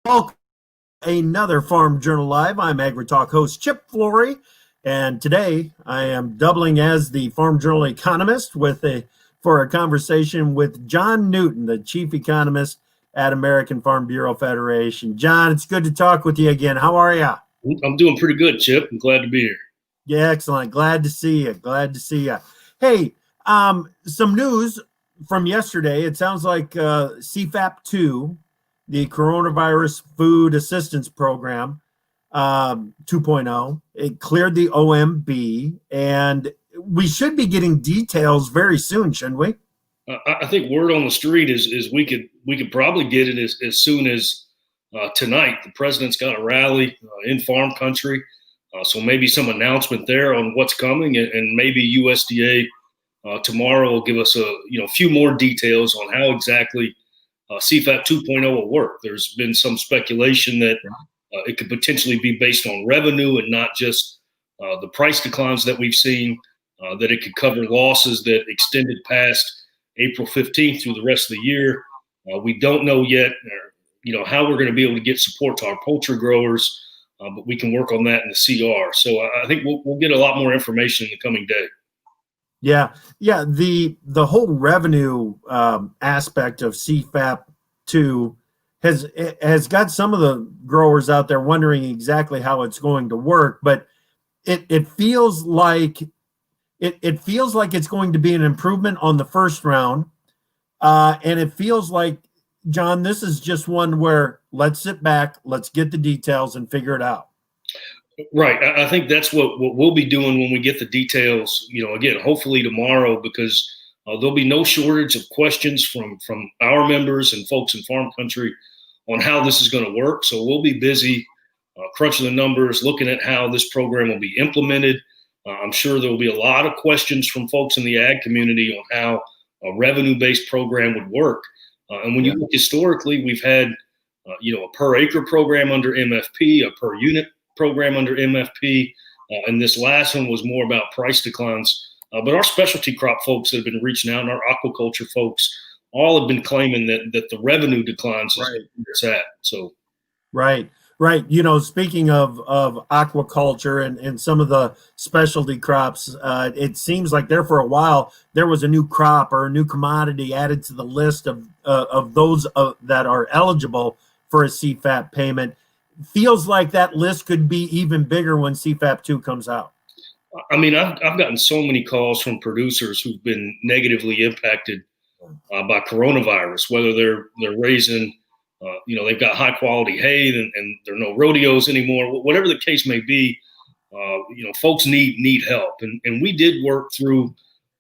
Welcome to another Farm Journal Live. I'm AgriTalk host Chip Flory, and today I am doubling as the Farm Journal economist for a conversation with John Newton, the chief economist at American Farm Bureau Federation. John, it's good to talk with you again. How are you? I'm doing pretty good, Chip. I'm glad to be here. Yeah, excellent. Glad to see you. Glad to see you. Hey, some news from yesterday. It sounds like CFAP 2, the Coronavirus Food Assistance Program 2.0, it cleared the OMB, and we should be getting details very soon, shouldn't we? I think word on the street is we could probably get it as soon as tonight. The president's got a rally in farm country, so maybe some announcement there on what's coming, and maybe USDA tomorrow will give us a few more details on how exactly CFAP 2.0 will work. There's been some speculation that it could potentially be based on revenue and not just the price declines that we've seen, that it could cover losses that extended past April 15th through the rest of the year. We don't know yet, how we're going to be able to get support to our poultry growers, but we can work on that in the CR. So I think we'll get a lot more information in the coming day. Yeah. The whole revenue aspect of CFAP 2 has got some of the growers out there wondering exactly how it's going to work, but it feels like it's going to be an improvement on the first round, and it feels like, John, this is just one where let's sit back, let's get the details and figure it out. Right. I think that's what we'll be doing when we get the details, again, hopefully tomorrow, because there'll be no shortage of questions from our members and folks in farm country on how this is going to work. So we'll be busy crunching the numbers, looking at how this program will be implemented. I'm sure there will be a lot of questions from folks in the ag community on how a revenue-based program would work. And when you look historically, we've had, a per acre program under MFP, a per unit program under MFP, and this last one was more about price declines. But our specialty crop folks that have been reaching out, and our aquaculture folks, all have been claiming that the revenue declines is where it's at. So, right. Speaking of aquaculture and some of the specialty crops, it seems like there for a while there was a new crop or a new commodity added to the list of those that are eligible for a CFAP payment. Feels like that list could be even bigger when CFAP 2 comes out. I mean, I've gotten so many calls from producers who've been negatively impacted by coronavirus, whether they're raising, they've got high quality hay and there are no rodeos anymore. Whatever the case may be, folks need help. And we did work through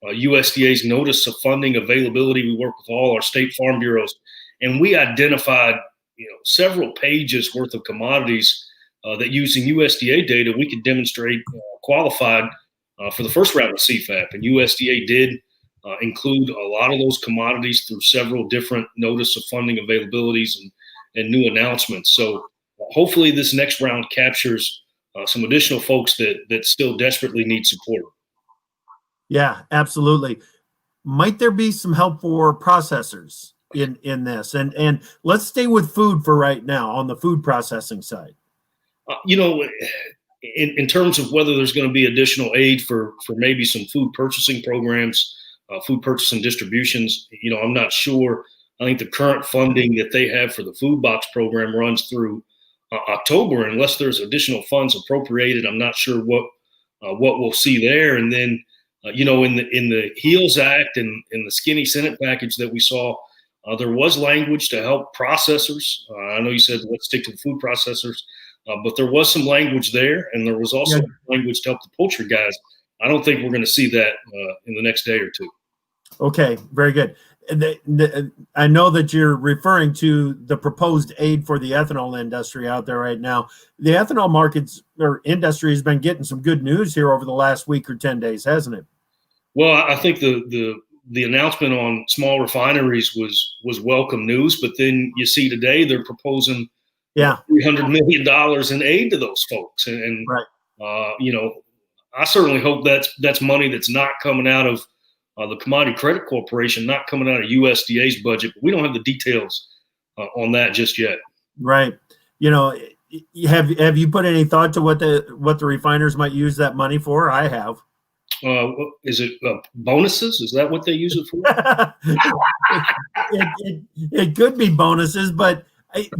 USDA's notice of funding availability. We work with all our state farm bureaus, and we identified several pages worth of commodities that using USDA data, we could demonstrate qualified for the first round of CFAP. And USDA did include a lot of those commodities through several different notice of funding availabilities and new announcements. So hopefully this next round captures some additional folks that still desperately need support. Yeah, absolutely. Might there be some help for processors in this? And let's stay with food for right now on the food processing side. In terms of whether there's going to be additional aid for maybe some food purchasing programs, food purchase and distributions, I'm not sure. I think the current funding that they have for the food box program runs through October. Unless there's additional funds appropriated, I'm not sure what we'll see there. And then, in the HEALS Act and in the skinny Senate package that we saw, there was language to help processors. I know you said let's stick to the food processors, but there was some language there, and there was also language to help the poultry guys. I don't think we're going to see that in the next day or two. Okay, very good. I know that you're referring to the proposed aid for the ethanol industry out there right now. The ethanol markets or industry has been getting some good news here over the last week or 10 days, hasn't it? Well, I think the announcement on small refineries was welcome news, but then you see today they're proposing $300 million in aid to those folks, and I certainly hope that's money that's not coming out of the Commodity Credit Corporation, not coming out of USDA's budget. But we don't have the details on that just yet. Right. you know, have you put any thought to what the refiners might use that money for? I have. Is it bonuses? Is that what they use it for? It could be bonuses, but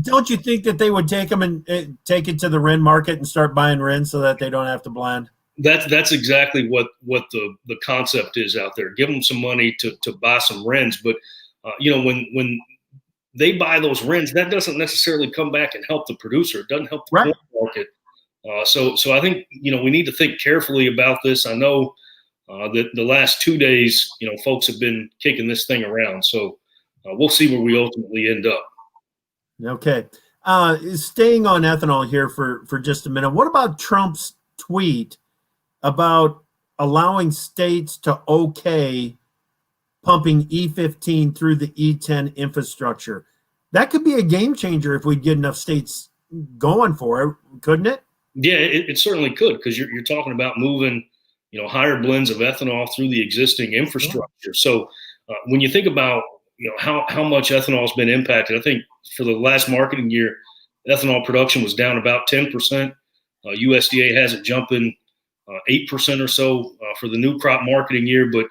don't you think that they would take them and take it to the RIN market and start buying RIN so that they don't have to blend? That's exactly what the concept is out there. Give them some money to buy some RINs, but when they buy those RINs, that doesn't necessarily come back and help the producer. It doesn't help the Right. market. So I think we need to think carefully about this. I know that the last 2 days, folks have been kicking this thing around. So we'll see where we ultimately end up. Okay. Staying on ethanol here for just a minute. What about Trump's tweet about allowing states to okay pumping E15 through the E10 infrastructure? That could be a game changer if we get enough states going for it, couldn't it? Yeah, it certainly could, because you're talking about moving, higher blends of ethanol through the existing infrastructure. Yeah. So when you think about how much ethanol has been impacted, I think for the last marketing year, ethanol production was down about 10%. USDA has it jumping 8% or so for the new crop marketing year, but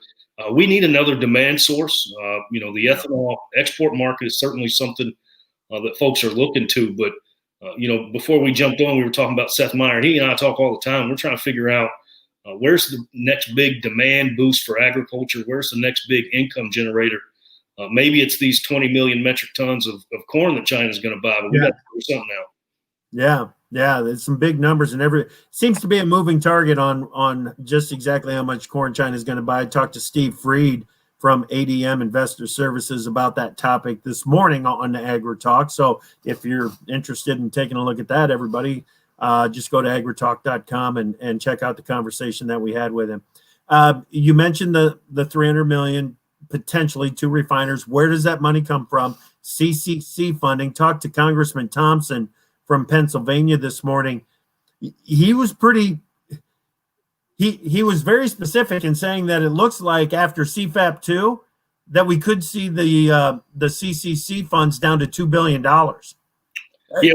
we need another demand source. The ethanol export market is certainly something that folks are looking to. But, before we jumped on, we were talking about Seth Meyer. He and I talk all the time. We're trying to figure out where's the next big demand boost for agriculture? Where's the next big income generator? Maybe it's these 20 million metric tons of corn that China's going to buy, but we got to do something now. Yeah, there's some big numbers, and seems to be a moving target on just exactly how much corn China is going to buy. I talked to Steve Freed from ADM Investor Services about that topic this morning on the AgriTalk. So if you're interested in taking a look at that, everybody, just go to agritalk.com and check out the conversation that we had with him. You mentioned the 300 million potentially to refiners. Where does that money come from? CCC funding. Talked to Congressman Thompson from Pennsylvania this morning. He was he was very specific in saying that it looks like after CFAP 2 that we could see the CCC funds down to $2 billion. Yeah,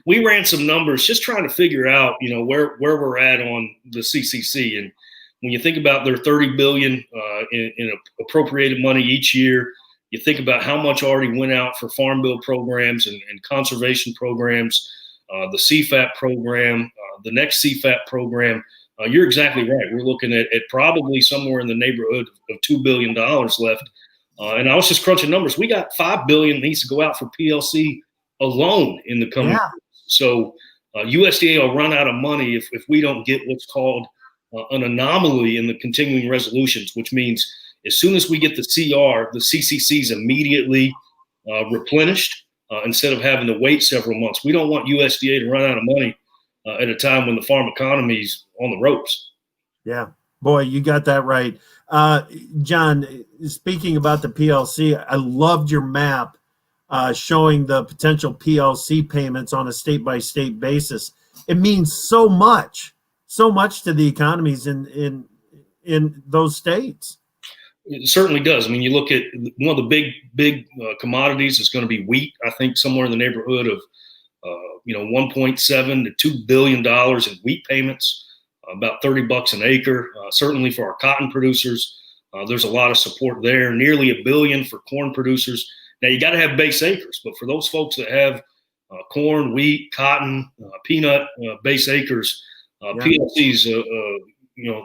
we ran some numbers just trying to figure out, where we're at on the CCC. And when you think about their $30 billion in appropriated money each year, you think about how much already went out for farm bill programs and conservation programs, the CFAP program, the next CFAP program. You're exactly right. We're looking at probably somewhere in the neighborhood of $2 billion left. And I was just crunching numbers. We got $5 billion that needs to go out for PLC alone in the coming years. So USDA will run out of money if we don't get what's called an anomaly in the continuing resolutions, which means as soon as we get the CR, the CCC is immediately replenished instead of having to wait several months. We don't want USDA to run out of money at a time when the farm economy is on the ropes. Yeah, boy, you got that right. John, speaking about the PLC, I loved your map showing the potential PLC payments on a state-by-state basis. It means so much to the economies in those states. It certainly does. I mean, you look at one of the big commodities is going to be wheat. I think somewhere in the neighborhood of 1.7 to $2 billion in wheat payments, about $30 an acre. Certainly for our cotton producers, there's a lot of support there. Nearly $1 billion for corn producers. Now you got to have base acres, but for those folks that have corn, wheat, cotton, peanut base acres, PLCs,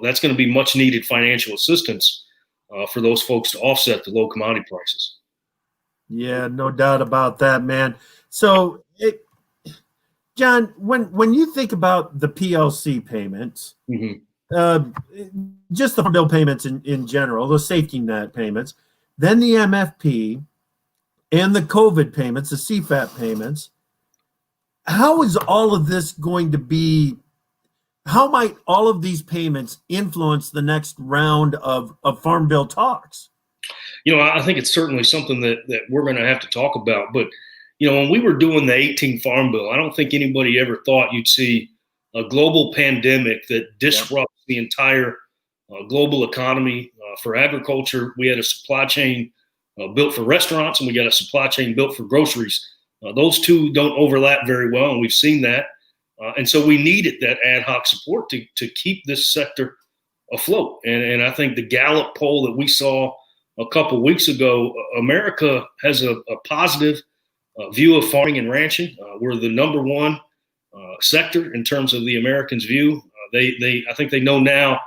that's going to be much needed financial assistance for those folks to offset the low commodity prices. Yeah, no doubt about that, man. So, John, when you think about the PLC payments, just the farm bill payments in general, those safety net payments, then the MFP and the COVID payments, the CFAP payments, how is all of this going to be? How might all of these payments influence the next round of farm bill talks? I think it's certainly something that we're going to have to talk about. But, when we were doing the 18 Farm Bill, I don't think anybody ever thought you'd see a global pandemic that disrupts the entire global economy. For agriculture, we had a supply chain built for restaurants, and we got a supply chain built for groceries. Those two don't overlap very well, and we've seen that. And so we needed that ad hoc support to keep this sector afloat. And I think the Gallup poll that we saw a couple weeks ago, America has a positive view of farming and ranching. We're the number one sector in terms of the Americans' view. I think they know now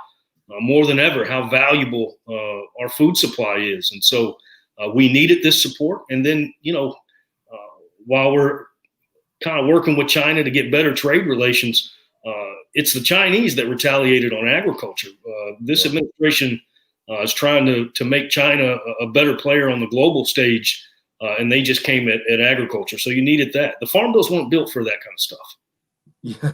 more than ever how valuable our food supply is. And so we needed this support. And then, while we're kind of working with China to get better trade relations, it's the Chinese that retaliated on agriculture. This administration is trying to make China a better player on the global stage, and they just came at agriculture. So you needed that. The farm bills weren't built for that kind of stuff. Yeah,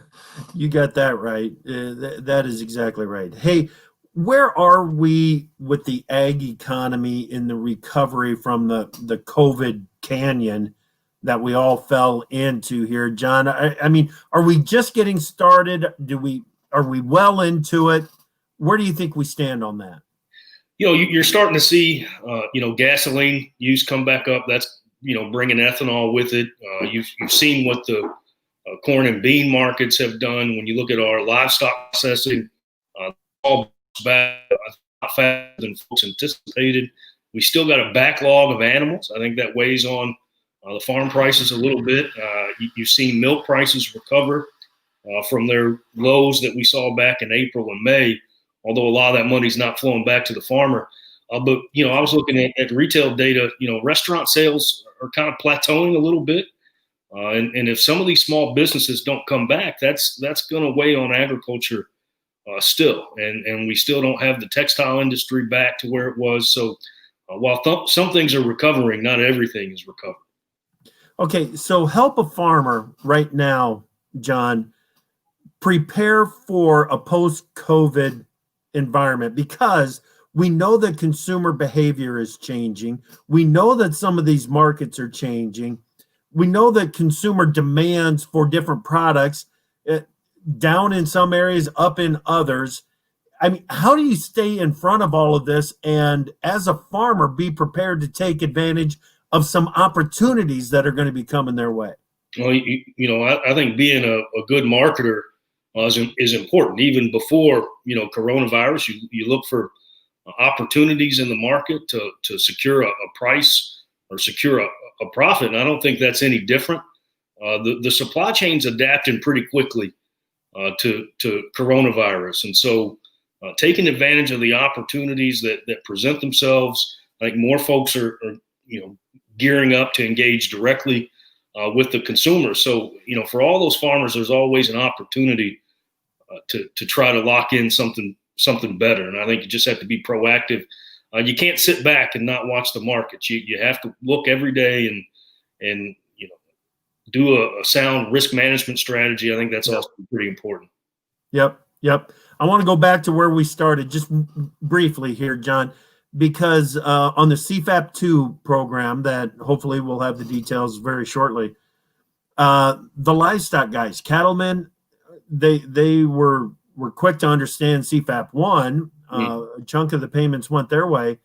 you got that right. That is exactly right. Hey, where are we with the ag economy in the recovery from the COVID canyon that we all fell into here, John? I mean, are we just getting started? Are we well into it? Where do you think we stand on that? You're starting to see, gasoline use come back up. That's, bringing ethanol with it. You've seen what the corn and bean markets have done. When you look at our livestock processing, all back faster than folks anticipated. We still got a backlog of animals. I think that weighs on the farm prices a little bit. You've seen milk prices recover from their lows that we saw back in April and May, although a lot of that money's not flowing back to the farmer. But I was looking at retail data. Restaurant sales are kind of plateauing a little bit. And if some of these small businesses don't come back, that's going to weigh on agriculture still. And we still don't have the textile industry back to where it was. So while some things are recovering, not everything is recovering. Okay, so help a farmer right now, John, prepare for a post-COVID environment, because we know that consumer behavior is changing. We know that some of these markets are changing. We know that consumer demands for different products down in some areas, up in others. I mean, how do you stay in front of all of this and, as a farmer, be prepared to take advantage of some opportunities that are going to be coming their way? Well, I think being a good marketer is important. Even before, coronavirus, you look for opportunities in the market to secure a price or secure a profit. And I don't think that's any different. The supply chain's adapting pretty quickly to coronavirus. And so taking advantage of the opportunities that present themselves, I think more folks are gearing up to engage directly with the consumer. So, for all those farmers, there's always an opportunity to try to lock in something better. And I think you just have to be proactive. You can't sit back and not watch the markets. You have to look every day and do a sound risk management strategy. I think that's also pretty important. Yep. I want to go back to where we started just briefly here, John, because on the CFAP 2 program that hopefully we'll have the details very shortly, the livestock guys, cattlemen, they were quick to understand CFAP 1. A chunk of the payments went their way.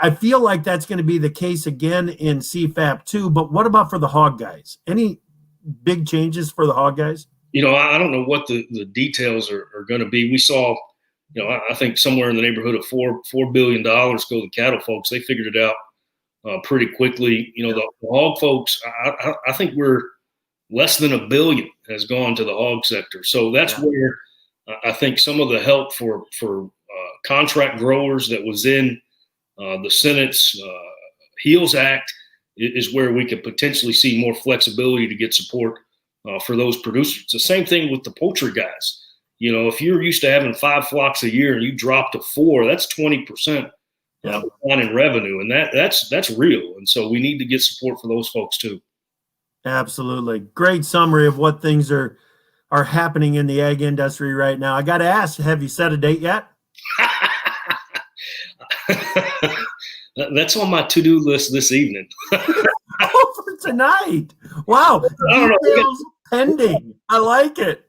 I feel like that's going to be the case again in CFAP 2, but what about for the hog guys? Any big changes for the hog guys? I don't know what the details are going to be. We saw, I think somewhere in the neighborhood of $4 billion go to cattle folks. They figured it out pretty quickly. The hog folks, I think we're less than $1 billion has gone to the hog sector. So that's where I think some of the help for contract growers that was in the Senate's HEALS Act is where we could potentially see more flexibility to get support for those producers. It's the same thing with the poultry guys. If you're used to having 5 flocks a year and you drop to 4, that's 20% decline in revenue, and that's real. And so we need to get support for those folks too. Absolutely. Great summary of what things are happening in the ag industry right now. I got to ask, have you set a date yet? That's on my to-do list this evening. For tonight. Wow. Details pending. I like it.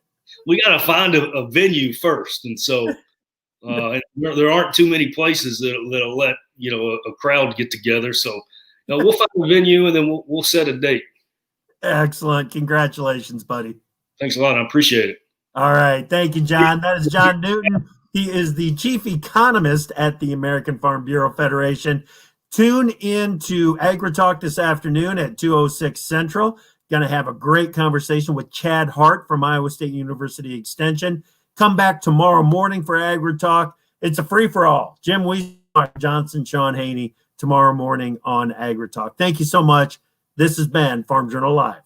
We got to find a venue first. And so and there aren't too many places that'll let, a crowd get together. So we'll find a venue and then we'll set a date. Excellent. Congratulations, buddy. Thanks a lot. I appreciate it. All right. Thank you, John. That is John Newton. He is the chief economist at the American Farm Bureau Federation. Tune in to AgriTalk this afternoon at 2:06 Central. Going to have a great conversation with Chad Hart from Iowa State University Extension. Come back tomorrow morning for AgriTalk. It's a free-for-all. Jim Wees, Mark Johnson, Sean Haney, tomorrow morning on AgriTalk. Thank you so much. This has been Farm Journal Live.